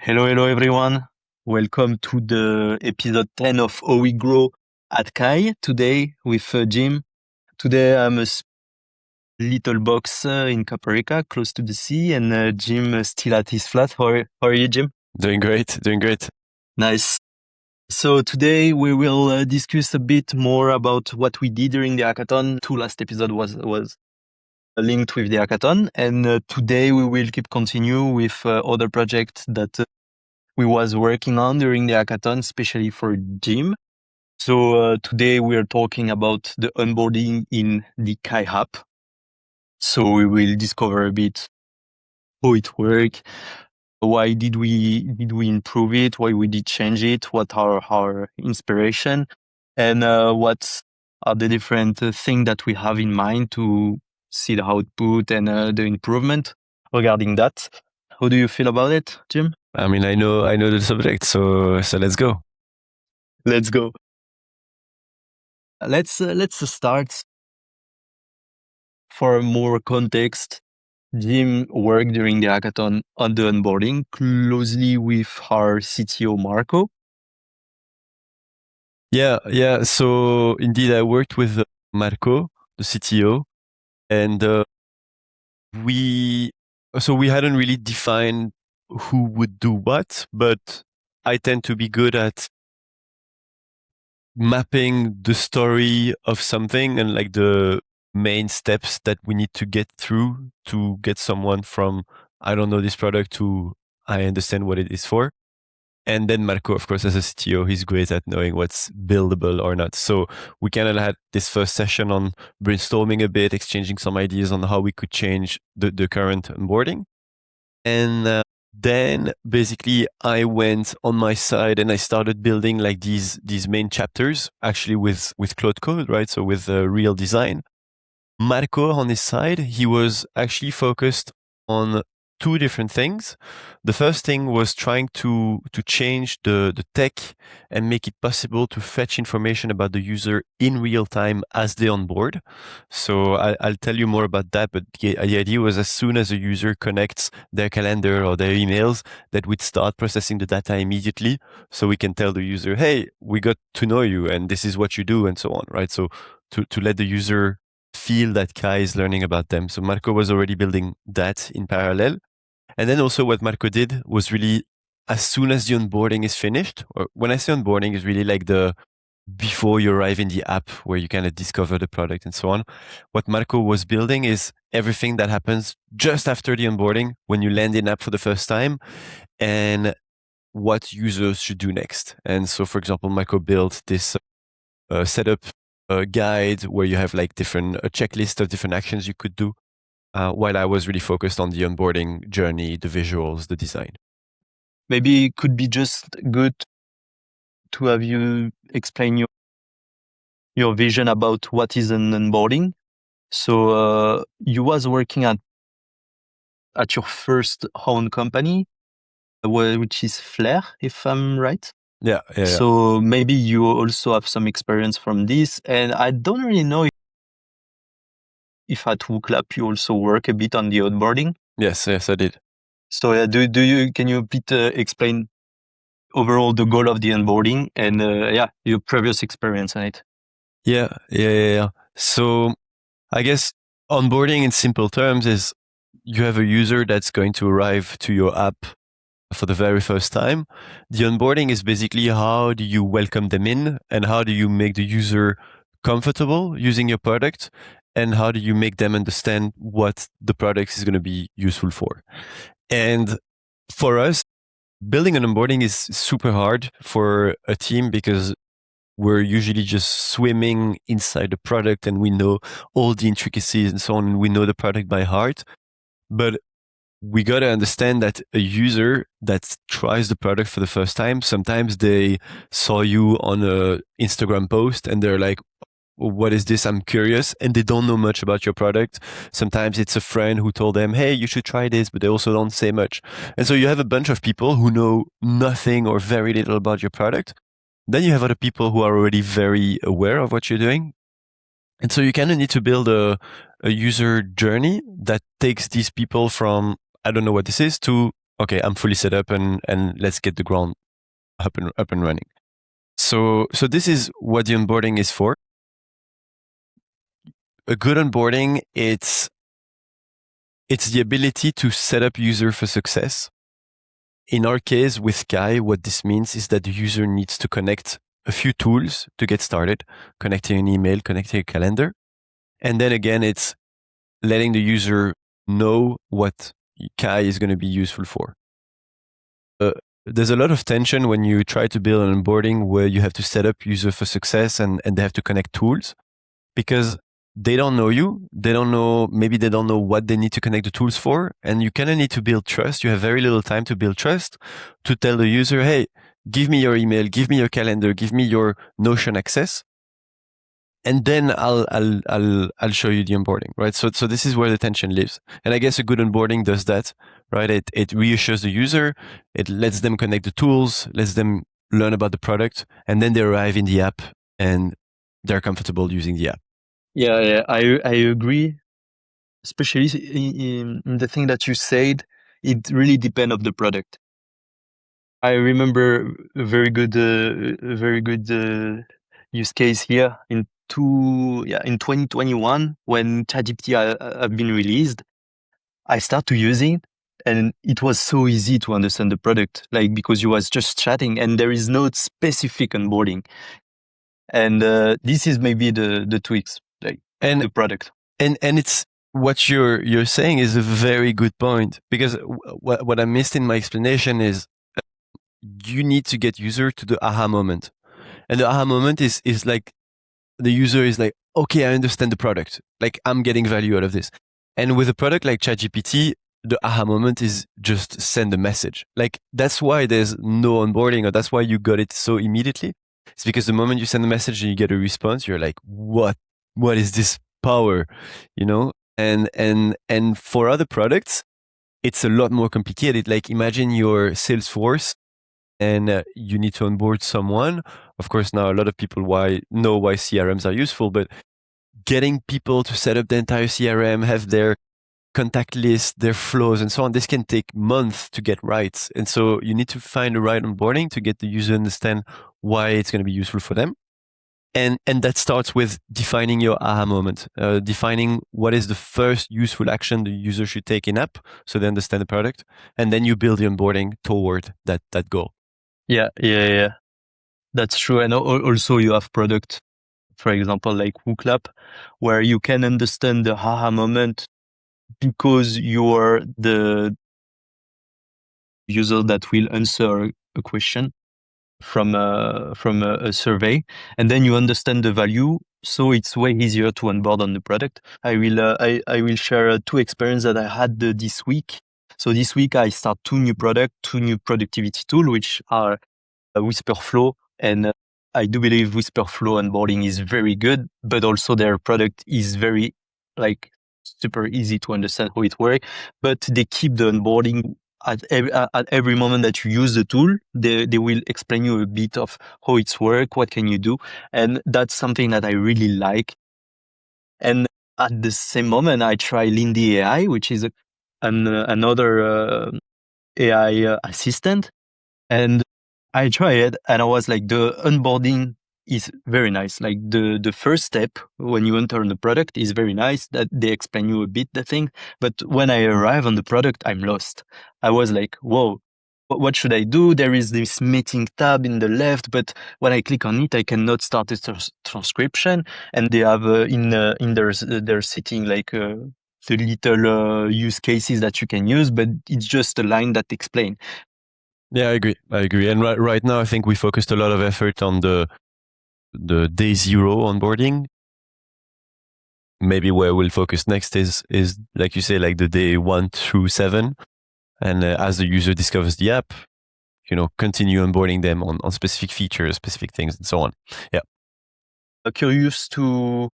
Hello everyone. Welcome to the episode 10 of How We Grow at Kai. Today with Jim. Today I'm little box in Costa Rica, close to the sea, and Jim still at his flat. How are you, Jim? Doing great. Nice. So today we will discuss a bit more about what we did during the hackathon. Two last episode was linked with the hackathon, and today we will keep continue with other projects that we was working on during the hackathon, especially for Jim. So today we are talking about the onboarding in the Kai app. So we will discover a bit how it works, why did we improve it, why we did change it, what are our inspiration, and what are the different things that we have in mind to see the output and the improvement regarding that. How do you feel about it, Jim? I mean, I know the subject, so let's go. Let's go. Let's start. For more context, Jim worked during the hackathon on the onboarding closely with our CTO, Marco. Yeah. So indeed, I worked with Marco, the CTO, and we hadn't really defined who would do what, but I tend to be good at mapping the story of something and like the main steps that we need to get through to get someone from I don't know this product to I understand what it is for. And then Marco, of course, as a CTO, he's great at knowing what's buildable or not. So we kind of had this first session on brainstorming a bit, exchanging some ideas on how we could change the current onboarding. And then basically I went on my side and I started building like these main chapters actually with Cloud Code, right? So with real design. Marco on his side, he was actually focused on two different things. The first thing was trying to change the tech and make it possible to fetch information about the user in real time as they onboard. So I'll tell you more about that, but the idea was as soon as a user connects their calendar or their emails, that we'd start processing the data immediately so we can tell the user, hey, we got to know you and this is what you do and so on, right? So to let the user feel that Kai is learning about them. So Marco was already building that in parallel. And then also what Marco did was really, as soon as the onboarding is finished, or when I say onboarding is really like the before you arrive in the app where you kind of discover the product and so on. What Marco was building is everything that happens just after the onboarding when you land in app for the first time and what users should do next. And so, for example, Marco built this setup guide where you have like different a checklist of different actions you could do, while I was really focused on the onboarding journey, the visuals, the design. Maybe it could be just good to have you explain your vision about what is an onboarding. So you was working at your first own company, which is Flair, if I'm right. Yeah. So maybe you also have some experience from this, and I don't really know if at WooClap you also work a bit on the onboarding. Yes, I did. So can you a bit explain overall the goal of the onboarding and your previous experience on it? Yeah. So I guess onboarding in simple terms is you have a user that's going to arrive to your app for the very first time. The onboarding is basically how do you welcome them in and how do you make the user comfortable using your product and how do you make them understand what the product is going to be useful for. And for us, building an onboarding is super hard for a team because we're usually just swimming inside the product and we know all the intricacies and so on, and we know the product by heart. But we got to understand that a user that tries the product for the first time, sometimes they saw you on a Instagram post and they're like, what is this? I'm curious. And they don't know much about your product. Sometimes it's a friend who told them, hey, you should try this, but they also don't say much. And so you have a bunch of people who know nothing or very little about your product. Then you have other people who are already very aware of what you're doing. And so you kind of need to build a user journey that takes these people from, I don't know what this is, to, okay, I'm fully set up and let's get the ground up and running. So this is what the onboarding is for. A good onboarding, it's the ability to set up user for success. In our case with Kai, what this means is that the user needs to connect a few tools to get started, connecting an email, connecting a calendar. And then again, it's letting the user know what Kai is going to be useful for. There's a lot of tension when you try to build an onboarding where you have to set up user for success and they have to connect tools, because they don't know you. Maybe they don't know what they need to connect the tools for. And you kind of need to build trust. You have very little time to build trust, to tell the user, hey, give me your email, give me your calendar, give me your Notion access. And then I'll show you the onboarding, right? So this is where the tension lives. And I guess a good onboarding does that, right? It reassures the user. It lets them connect the tools, lets them learn about the product, and then they arrive in the app and they're comfortable using the app. Yeah, I agree. Especially in the thing that you said, it really depends on the product. I remember a very good use case here in 2021 when ChatGPT have been released. I start to use it, and it was so easy to understand the product, like because you was just chatting and there is no specific onboarding. And this is maybe the tweaks, like the product. And it's what you're saying is a very good point, because what I missed in my explanation is you need to get user to the aha moment. And the aha moment is like the user is like, okay, I understand the product. Like I'm getting value out of this. And with a product like ChatGPT, the aha moment is just send a message. Like that's why there's no onboarding, or that's why you got it so immediately. It's because the moment you send a message and you get a response, you're like, what is this power? You know? And for other products, it's a lot more complicated. Like imagine your Salesforce and you need to onboard someone. Of course, now a lot of people know why CRMs are useful, but getting people to set up the entire CRM, have their contact list, their flows, and so on, this can take months to get right. And so you need to find the right onboarding to get the user understand why it's going to be useful for them. And that starts with defining your aha moment, defining what is the first useful action the user should take in app so they understand the product. And then you build the onboarding toward that goal. Yeah. That's true. And also you have product, for example, like WooClap, where you can understand the aha moment because you're the user that will answer a question from a survey, and then you understand the value. So it's way easier to onboard on the product. I will share two experiences that I had this week. So this week I start two new productivity tools, which are Whisperflow, and I do believe Whisperflow onboarding is very good, but also their product is very super easy to understand how it works. But they keep the onboarding at every moment that you use the tool. They will explain you a bit of how it's work, what can you do, and that's something that I really like. And at the same moment, I try Lindy AI, which is another AI assistant. And I tried it, and I was like, the onboarding is very nice. Like the first step when you enter on the product is very nice, that they explain you a bit the thing. But when I arrive on the product, I'm lost. I was like, whoa, what should I do? There is this meeting tab in the left, but when I click on it, I cannot start a transcription. And they have in their setting the little use cases that you can use, but it's just a line that explain. Yeah, I agree. And right now, I think we focused a lot of effort on the day zero onboarding. Maybe where we'll focus next is like you say, like the day 1 through 7. And as the user discovers the app, continue onboarding them on specific features, specific things, and so on. Yeah. Curious to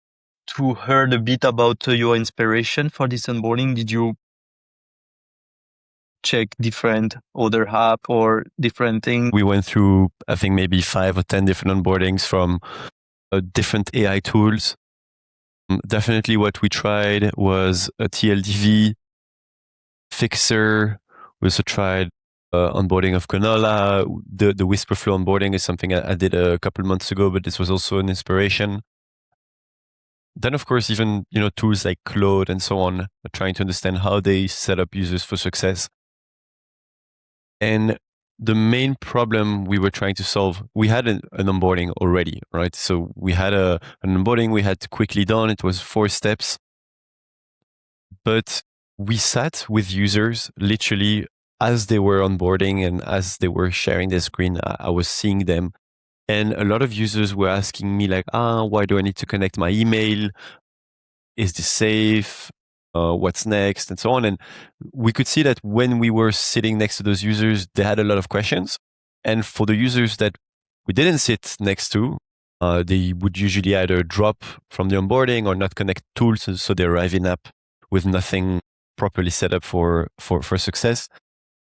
heard a bit about your inspiration for this onboarding. Did you check different other app or different things? We went through, I think, maybe 5 or 10 different onboardings from different AI tools. Definitely what we tried was a TLDV, Fixer. We also tried onboarding of Canola. The Whisperflow onboarding is something I did a couple months ago, but this was also an inspiration. Then, of course, even tools like Claude and so on, trying to understand how they set up users for success. And the main problem we were trying to solve, we had an onboarding already, right? So we had an onboarding we had quickly done. It was 4 steps. But we sat with users literally as they were onboarding and as they were sharing their screen. I was seeing them. And a lot of users were asking me like, why do I need to connect my email? Is this safe? What's next? And so on. And we could see that when we were sitting next to those users, they had a lot of questions. And for the users that we didn't sit next to, they would usually either drop from the onboarding or not connect tools. So they arrive in app with nothing properly set up for success.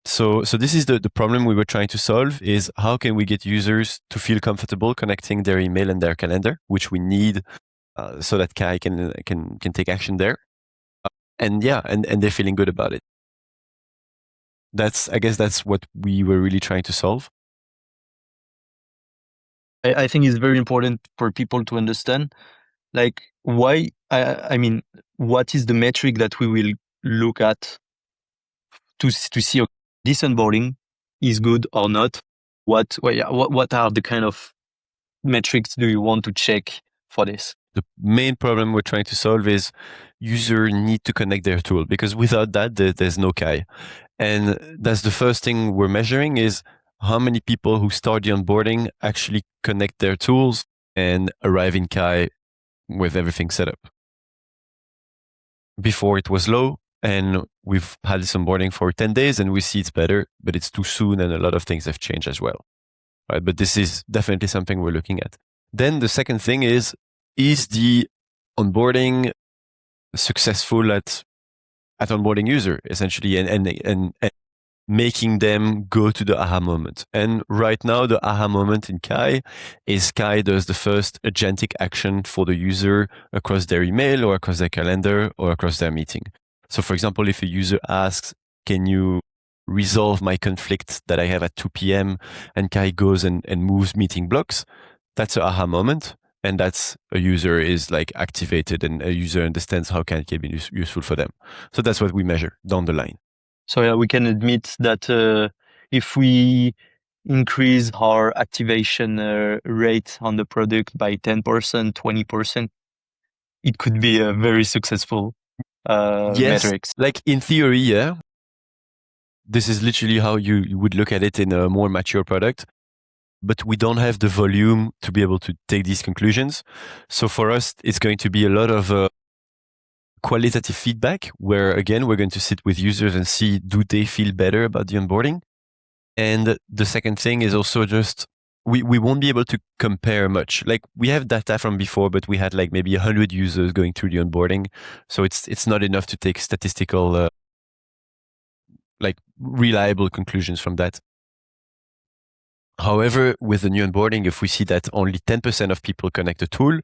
So this is the problem we were trying to solve, is how can we get users to feel comfortable connecting their email and their calendar, which we need so that Kai can take action there. And they're feeling good about it. I guess that's what we were really trying to solve. I think it's very important for people to understand, like, why, I mean, what is the metric that we will look at to see, okay, this onboarding is good or not? What are the kind of metrics do you want to check for this? The main problem we're trying to solve is user need to connect their tool, because without that, there's no Kai. And that's the first thing we're measuring, is how many people who start the onboarding actually connect their tools and arrive in Kai with everything set up. Before it was low, and we've had this onboarding for 10 days and we see it's better, but it's too soon and a lot of things have changed as well. Right? But this is definitely something we're looking at. Then the second thing is the onboarding successful at onboarding user, essentially, and making them go to the aha moment. And right now, the aha moment in Kai is Kai does the first agentic action for the user across their email or across their calendar or across their meeting. So for example, if a user asks, can you resolve my conflict that I have at 2 p.m. and Kai goes and moves meeting blocks, that's an aha moment. And that's a user is like activated and a user understands how Kai can be useful for them. So that's what we measure down the line. So yeah, we can admit that if we increase our activation rate on the product by 10%, 20%, it could be a very successful metrics. Like in theory, yeah. This is literally how you would look at it in a more mature product. But we don't have the volume to be able to take these conclusions. So for us, it's going to be a lot of qualitative feedback, where again, we're going to sit with users and see, do they feel better about the onboarding? And the second thing is also just, we won't be able to compare much. Like we have data from before, but we had like maybe 100 users going through the onboarding. So it's not enough to take statistical, like reliable conclusions from that. However, with the new onboarding, if we see that only 10% of people connect a tool,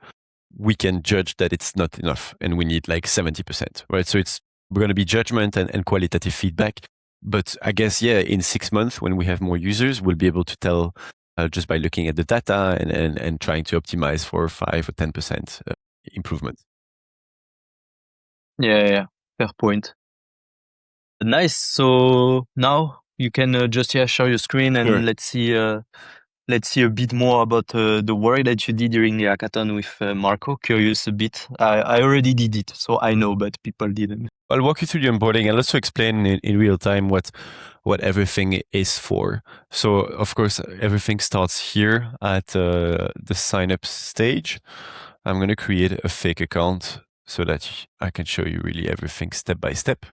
we can judge that it's not enough and we need like 70%, right? So we're going to be judgment and qualitative feedback. But I guess, yeah, in 6 months, when we have more users, we'll be able to tell just by looking at the data and trying to optimize for 5 or 10% improvement. Yeah, fair point. Nice. So now you can just share your screen and Sure. let's see a bit more about the work that you did during the hackathon with Marco. Curious a bit. I already did it, so I know, but people didn't. I'll walk you through the onboarding and also explain in real time what everything is for. So, of course, everything starts here at the sign up stage. I'm going to create a fake account so that I can show you really everything step by step.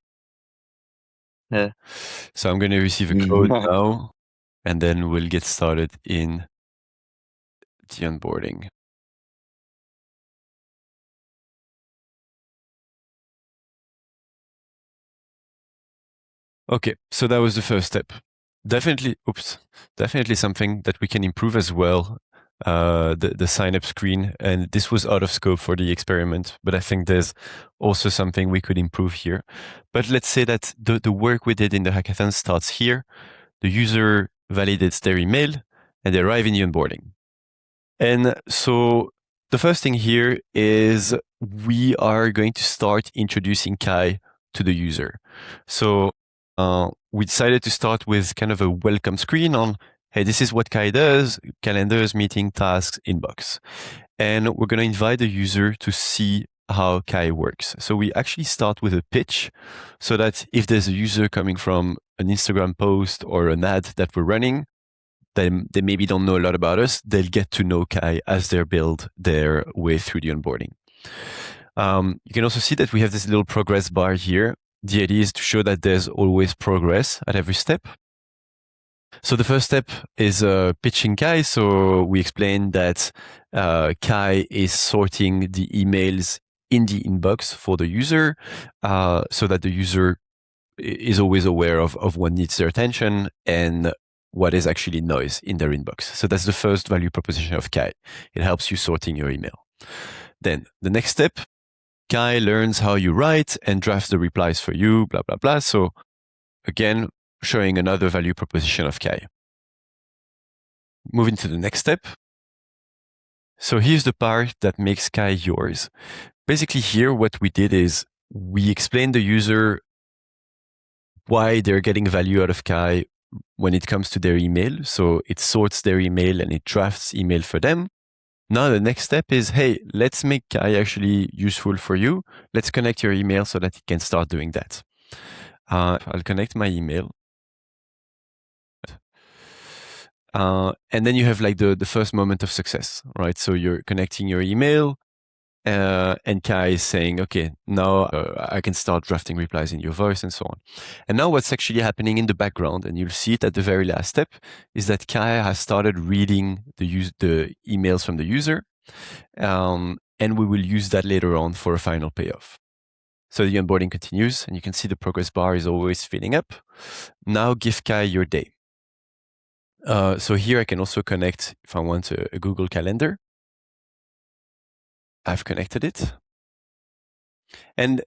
Yeah. So I'm going to receive a code now, and then we'll get started in the onboarding. Okay, so that was the first step. Definitely something that we can improve as well. the sign up screen. And this was out of scope for the experiment, but I think there's also something we could improve here. But let's say that the work we did in the hackathon starts here. The user validates their email and they arrive in the onboarding. And so the first thing here is we are going to start introducing Kai to the user. So we decided to start with kind of a welcome screen on, hey, this is what Kai does, calendars, meeting, tasks, inbox. And we're going to invite the user to see how Kai works. So we actually start with a pitch so that if there's a user coming from an Instagram post or an ad that we're running, they maybe don't know a lot about us, they'll get to know Kai as they build their way through the onboarding. You can also see that we have this little progress bar here. The idea is to show that there's always progress at every step. So the first step is pitching Kai. So we explained that Kai is sorting the emails in the inbox for the user so that the user is always aware of what needs their attention and what is actually noise in their inbox. So that's the first value proposition of Kai. It helps you sorting your email. Then the next step, Kai learns how you write and drafts the replies for you, blah, blah, blah. So again, showing another value proposition of Kai. Moving to the next step. So here's the part that makes Kai yours. Basically here, what we did is we explained the user why they're getting value out of Kai when it comes to their email. So it sorts their email and it drafts email for them. Now the next step is, hey, let's make Kai actually useful for you. Let's connect your email so that it can start doing that. I'll connect my email. And then you have like the first moment of success, right? So you're connecting your email and Kai is saying, okay, now I can start drafting replies in your voice and so on. And now what's actually happening in the background, and you'll see it at the very last step, is that Kai has started reading the emails from the user. And we will use that later on for a final payoff. So the onboarding continues, and you can see the progress bar is always filling up. Now give Kai your day. So here I can also connect, if I want, a Google Calendar. I've connected it. And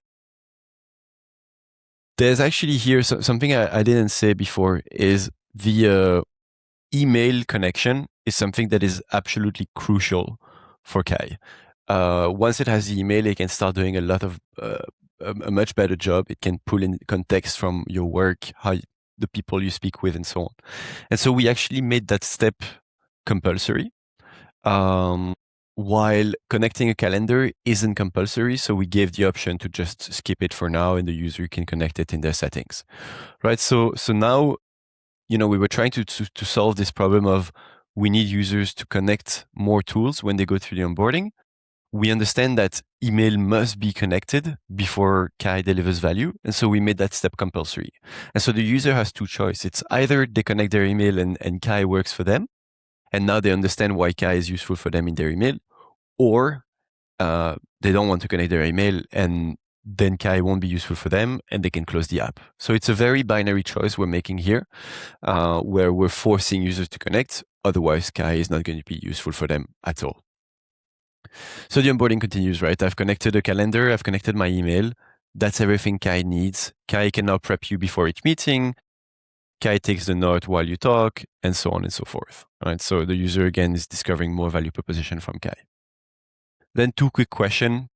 there's actually here something I didn't say before is the email connection is something that is absolutely crucial for Kai. Once it has the email, it can start doing a lot of a much better job. It can pull in context from your work, how the people you speak with, and so on. And so we actually made that step compulsory. While connecting a calendar isn't compulsory, so we gave the option to just skip it for now, and the user can connect it in their settings, right? So now, we were trying to solve this problem of we need users to connect more tools when they go through the onboarding. We understand that email must be connected before Kai delivers value, and so we made that step compulsory. And so the user has two choices. It's either they connect their email and Kai works for them, and now they understand why Kai is useful for them in their email, or they don't want to connect their email and then Kai won't be useful for them and they can close the app. So it's a very binary choice we're making here, where we're forcing users to connect. Otherwise, Kai is not going to be useful for them at all. So the onboarding continues, right? I've connected a calendar, I've connected my email. That's everything Kai needs. Kai can now prep you before each meeting. Kai takes the note while you talk, and so on and so forth, right? So the user, again, is discovering more value proposition from Kai. Then two quick questions.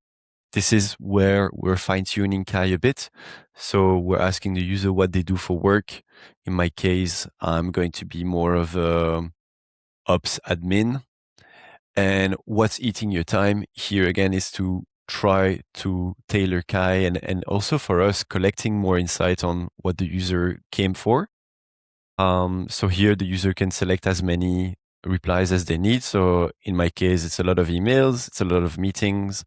This is where we're fine-tuning Kai a bit. So we're asking the user what they do for work. In my case, I'm going to be more of a ops admin. And what's eating your time here again is to try to tailor Kai and also for us collecting more insight on what the user came for. So here the user can select as many replies as they need. So in my case, it's a lot of emails, it's a lot of meetings,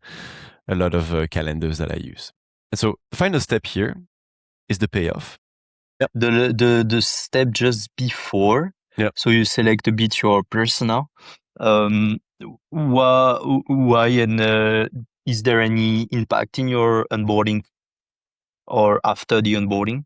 a lot of calendars that I use. And so the final step here is the payoff. Yeah. The step just before. Yeah. So you select a bit your persona. Why and is there any impact in your onboarding or after the onboarding?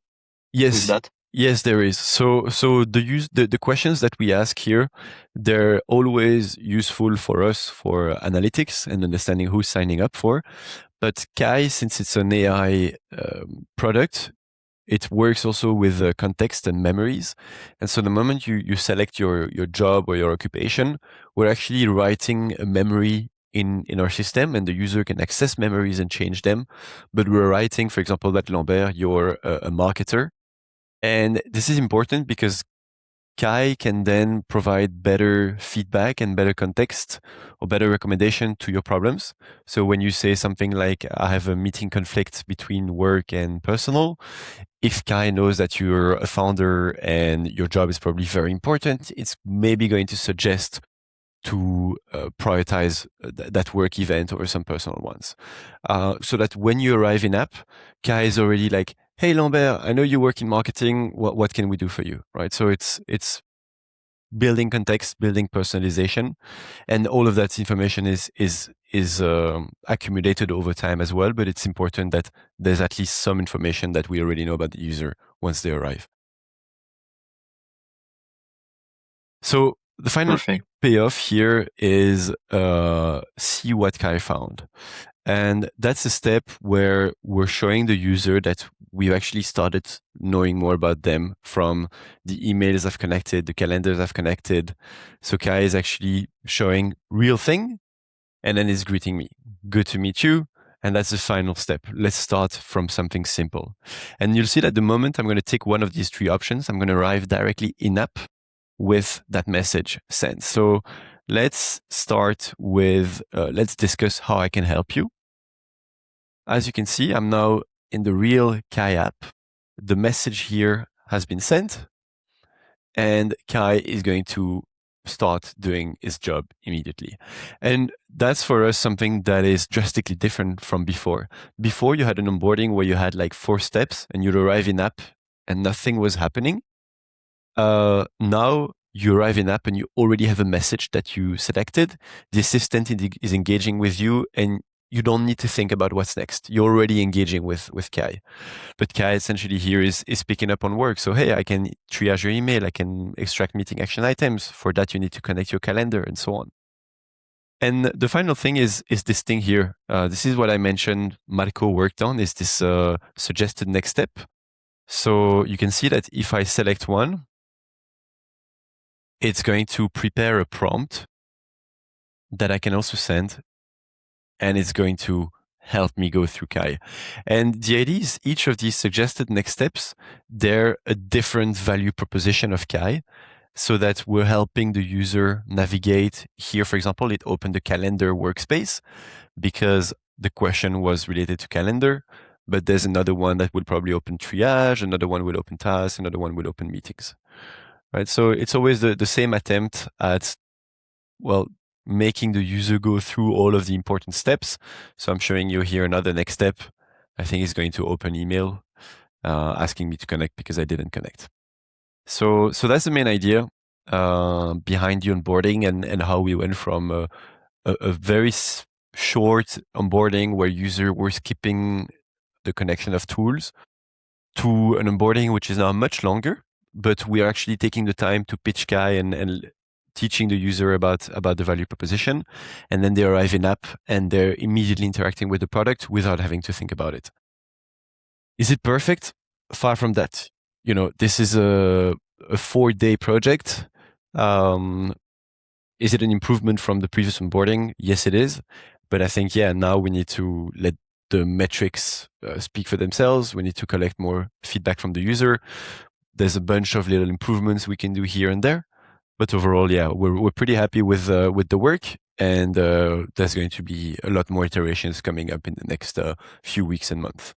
Yes. With that? Yes, there is. So the questions that we ask here, they're always useful for us for analytics and understanding who's signing up for. But Kai, since it's an AI product, it works also with context and memories. And so the moment you select your job or your occupation, we're actually writing a memory in our system, and the user can access memories and change them. But we're writing, for example, that Lambert, you're a marketer. And this is important because Kai can then provide better feedback and better context or better recommendation to your problems. So when you say something like, I have a meeting conflict between work and personal, if Kai knows that you're a founder and your job is probably very important, it's maybe going to suggest to prioritize that work event or some personal ones. So that when you arrive in app, Kai is already like, hey Lambert, I know you work in marketing. What can we do for you? Right. So it's building context, building personalization, and all of that information is accumulated over time as well. But it's important that there's at least some information that we already know about the user once they arrive. So the final Perfect. payoff here is see what Kai found. And that's a step where we're showing the user that we've actually started knowing more about them from the emails I've connected, the calendars I've connected. So Kai is actually showing real thing and then is greeting me. Good to meet you. And that's the final step. Let's start from something simple. And you'll see that the moment I'm going to take one of these three options, I'm going to arrive directly in app with that message sent. So let's start with, let's discuss how I can help you. As you can see, I'm now in the real Kai app. The message here has been sent, and Kai is going to start doing his job immediately. And that's for us something that is drastically different from before. Before, you had an onboarding where you had like 4 steps and you'd arrive in app and nothing was happening. Now you arrive in app and you already have a message that you selected. The assistant is engaging with you, and you don't need to think about what's next. You're already engaging with Kai. But Kai essentially here is picking up on work. So, hey, I can triage your email. I can extract meeting action items. For that, you need to connect your calendar and so on. And the final thing is this thing here. This is what I mentioned Marco worked on, is this suggested next step. So you can see that if I select one, it's going to prepare a prompt that I can also send, and it's going to help me go through Kai. And the idea is each of these suggested next steps, they're a different value proposition of Kai, so that we're helping the user navigate. Here, for example, it opened the calendar workspace because the question was related to calendar, but there's another one that will probably open triage, another one will open tasks, another one will open meetings. Right? So it's always the same attempt at, well, making the user go through all of the important steps. So I'm showing you here another next step. I think it's going to open email asking me to connect because I didn't connect. So that's the main idea behind the onboarding and how we went from a very short onboarding where user were skipping the connection of tools to an onboarding which is now much longer, but we are actually taking the time to pitch Kai and teaching the user about the value proposition. And then they arrive in app and they're immediately interacting with the product without having to think about it. Is it perfect? Far from that. You know, this is a 4-day project. Is it an improvement from the previous onboarding? Yes, it is. But I think, now we need to let the metrics speak for themselves. We need to collect more feedback from the user. There's a bunch of little improvements we can do here and there. But overall, we're pretty happy with the work. And there's going to be a lot more iterations coming up in the next few weeks and months.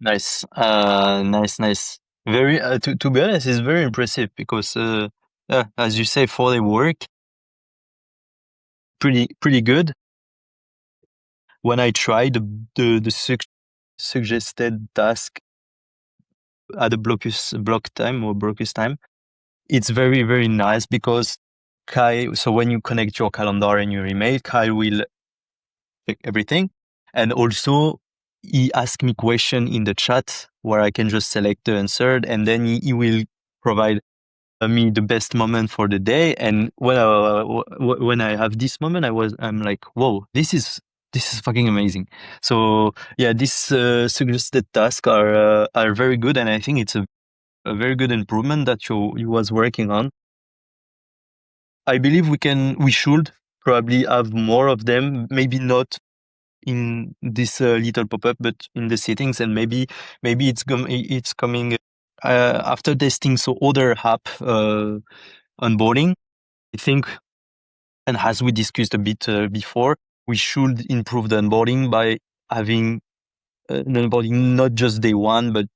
Nice. Nice. Very, to be honest, it's very impressive because, as you say, for the work, pretty good. When I tried the suggested task at a block time, it's very, very nice because Kai, so when you connect your calendar and your email, Kai will check everything. And also he asked me question in the chat where I can just select the answer, and then he will provide me the best moment for the day. And when I have this moment, I'm like, whoa, this is fucking amazing. So yeah, these suggested tasks are very good, and I think it's a very good improvement that you was working on. I believe we should probably have more of them, maybe not in this little pop-up, but in the settings, and maybe it's coming after testing so other app onboarding. I think, and as we discussed a bit before, we should improve the onboarding by having an onboarding not just day one, but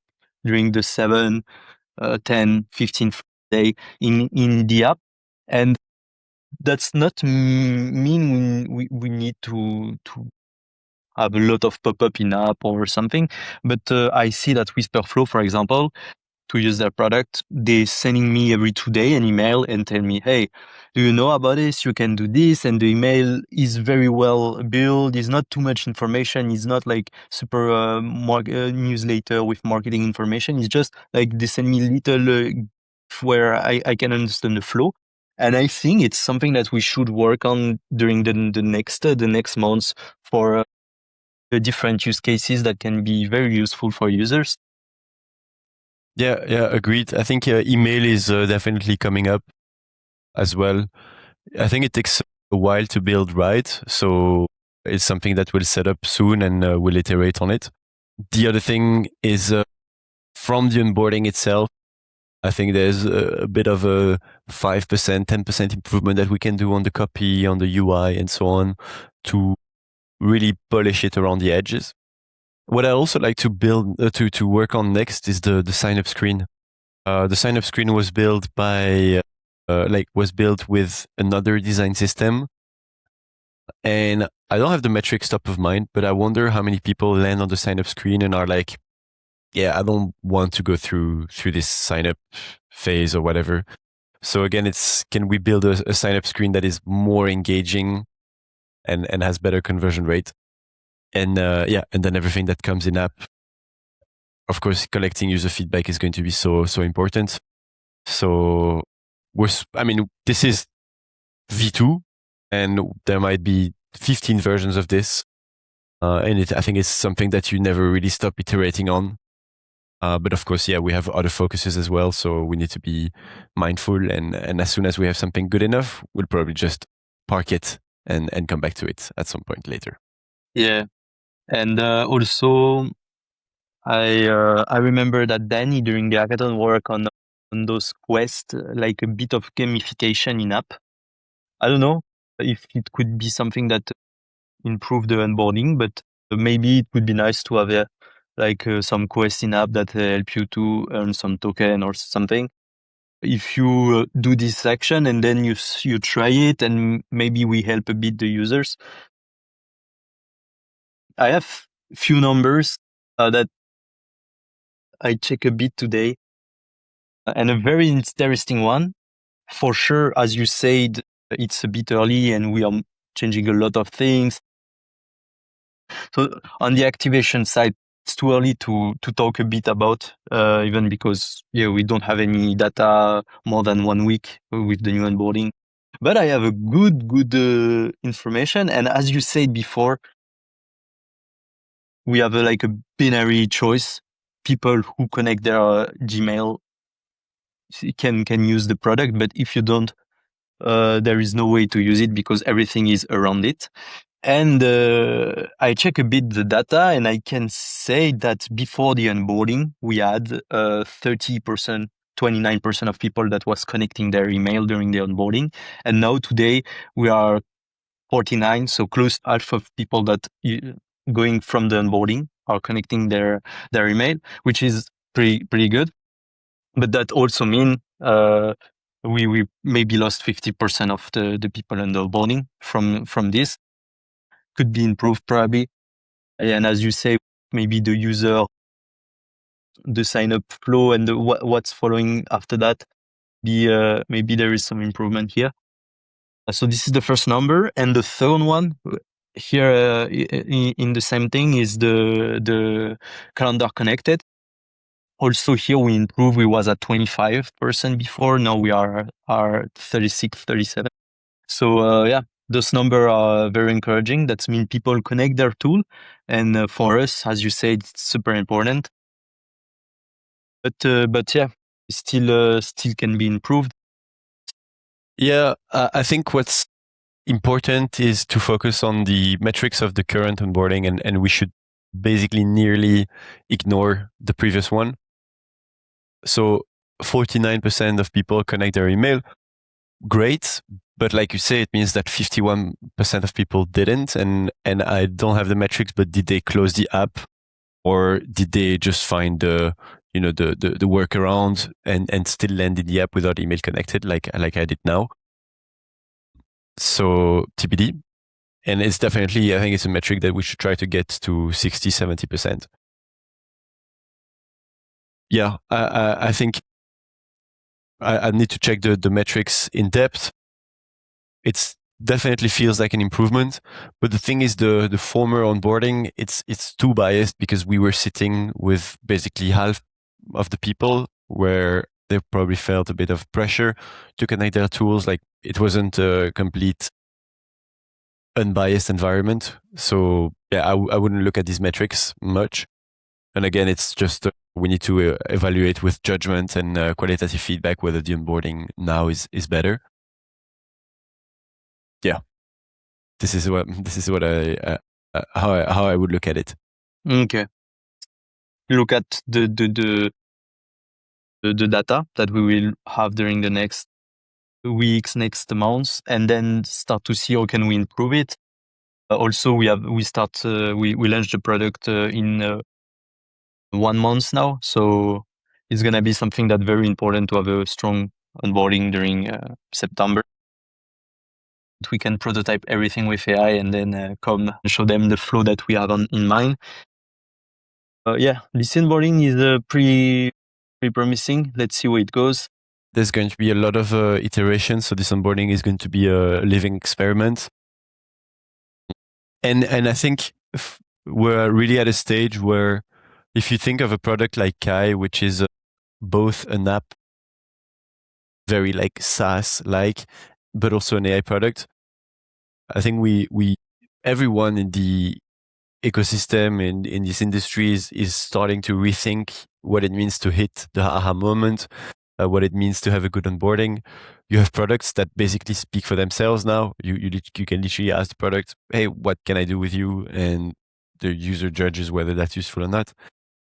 during the 7, 10, 15 day in the app. And that's not mean we need to have a lot of pop-up in app or something. But I see that Whisperflow, for example, to use their product, they're sending me every 2 days an email and tell me, hey, do you know about this? You can do this. And the email is very well built. It's not too much information. It's not like super newsletter with marketing information. It's just like they send me little where I can understand the flow. And I think it's something that we should work on during the next months for different use cases that can be very useful for users. Yeah, agreed. I think email is definitely coming up as well. I think it takes a while to build right, so it's something that we'll set up soon and we'll iterate on it. The other thing is from the onboarding itself, I think there's a bit of a 5%, 10% improvement that we can do on the copy, on the UI, and so on to really polish it around the edges. What I also like to build to work on next is the sign up screen. The sign up screen was built by was built with another design system, and I don't have the metrics top of mind, but I wonder how many people land on the sign up screen and are like, yeah, I don't want to go through this sign up phase or whatever. So again, it's can we build a sign up screen that is more engaging and has better conversion rate? And and then everything that comes in app. Of course, collecting user feedback is going to be so important. So this is V2, and there might be 15 versions of this. And I think it's something that you never really stop iterating on. But of course, yeah, we have other focuses as well. So we need to be mindful. And as soon as we have something good enough, we'll probably just park it and come back to it at some point later. Yeah. And also, I remember that Danny during the hackathon work on those quests, like a bit of gamification in app. I don't know if it could be something that improve the onboarding, but maybe it would be nice to have some quest in app that help you to earn some token or something. If you do this action and then you try it, and maybe we help a bit the users. I have few numbers that I check a bit today, and a very interesting one. For sure, as you said, it's a bit early and we are changing a lot of things. So on the activation side, it's too early to talk a bit about, even because we don't have any data more than 1 week with the new onboarding. But I have a good information, and as you said before, we have a binary choice. People who connect their Gmail can use the product, but if you don't, there is no way to use it because everything is around it. And I check a bit the data, and I can say that before the onboarding, we had 30%, 29% of people that was connecting their email during the onboarding. And now today we are 49, so close to half of people that going from the onboarding are connecting their email, which is pretty good. But that also mean we maybe lost 50% of the people in the onboarding from this. Could be improved probably. And as you say, maybe the user, the sign up flow and what's following after that, maybe there is some improvement here. So this is the first number, and the third one here in the same thing is the calendar connected. Also here we improve. We was at 25% before. Now we are 36, 37. So yeah, those numbers are very encouraging. That means people connect their tool. And for us, as you said, it's super important. But yeah, still can be improved. Yeah, I think what's important is to focus on the metrics of the current onboarding, and we should basically nearly ignore the previous one. So 49% of people connect their email. Great. But like you say, it means that 51% of people didn't. And I don't have the metrics, but did they close the app, or did they just find the workaround and still land in the app without email connected, like I did now? So TBD. And it's definitely, I think it's a metric that we should try to get to 60, 70%. Yeah, I think I need to check the metrics in depth. It's definitely feels like an improvement, but the thing is, the former onboarding, it's too biased, because we were sitting with basically half of the people where they probably felt a bit of pressure to connect their tools. Like, it wasn't a complete unbiased environment. So yeah, I wouldn't look at these metrics much. And again, it's just we need to evaluate with judgment and qualitative feedback whether the onboarding now is better. Yeah, this is what I how I would look at it. Okay. Look at the data that we will have during the next weeks, next months, and then start to see how can we improve it. Also, we launched the product in 1 month now, so it's gonna be something that's very important to have a strong onboarding during September. We can prototype everything with AI and then come and show them the flow that we have in mind. Yeah, this onboarding is pretty promising. Let's see where it goes. There's going to be a lot of iterations, so this onboarding is going to be a living experiment. And I think we're really at a stage where, if you think of a product like Kai, which is both an app, very like SaaS like, but also an AI product, I think we everyone in the ecosystem in this industry is starting to rethink what it means to hit the aha moment, what it means to have a good onboarding. You have products that basically speak for themselves now. You can literally ask the product, "Hey, what can I do with you?" and the user judges whether that's useful or not.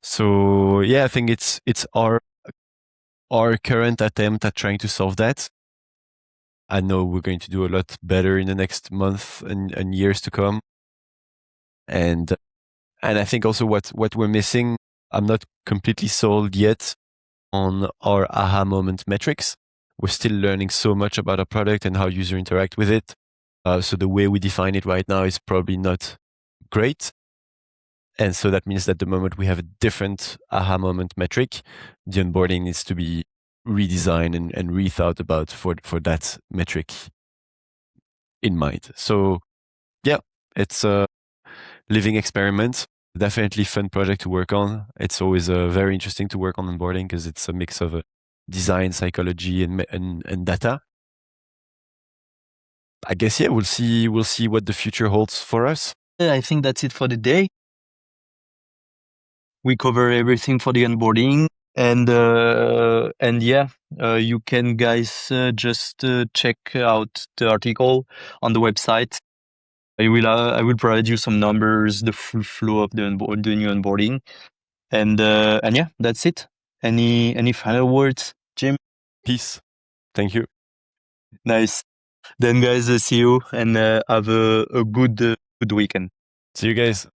So yeah, I think it's our current attempt at trying to solve that. I know we're going to do a lot better in the next month and years to come. And I think also what we're missing, I'm not completely sold yet on our aha moment metrics. We're still learning so much about our product and how users interact with it. So the way we define it right now is probably not great. And so that means that the moment we have a different aha moment metric, the onboarding needs to be redesigned and rethought about for that metric in mind. So yeah, it's a living experiment. Definitely fun project to work on. It's always very interesting to work on onboarding, because it's a mix of design, psychology, and data. I guess yeah, we'll see what the future holds for us. I think that's it for the day. We cover everything for the onboarding, and yeah, you can guys just check out the article on the website. I will provide you some numbers, the full flow of the new onboarding, and yeah, that's it. Any final words, Jim? Peace. Thank you. Nice. Then guys, see you and have a good weekend. See you guys.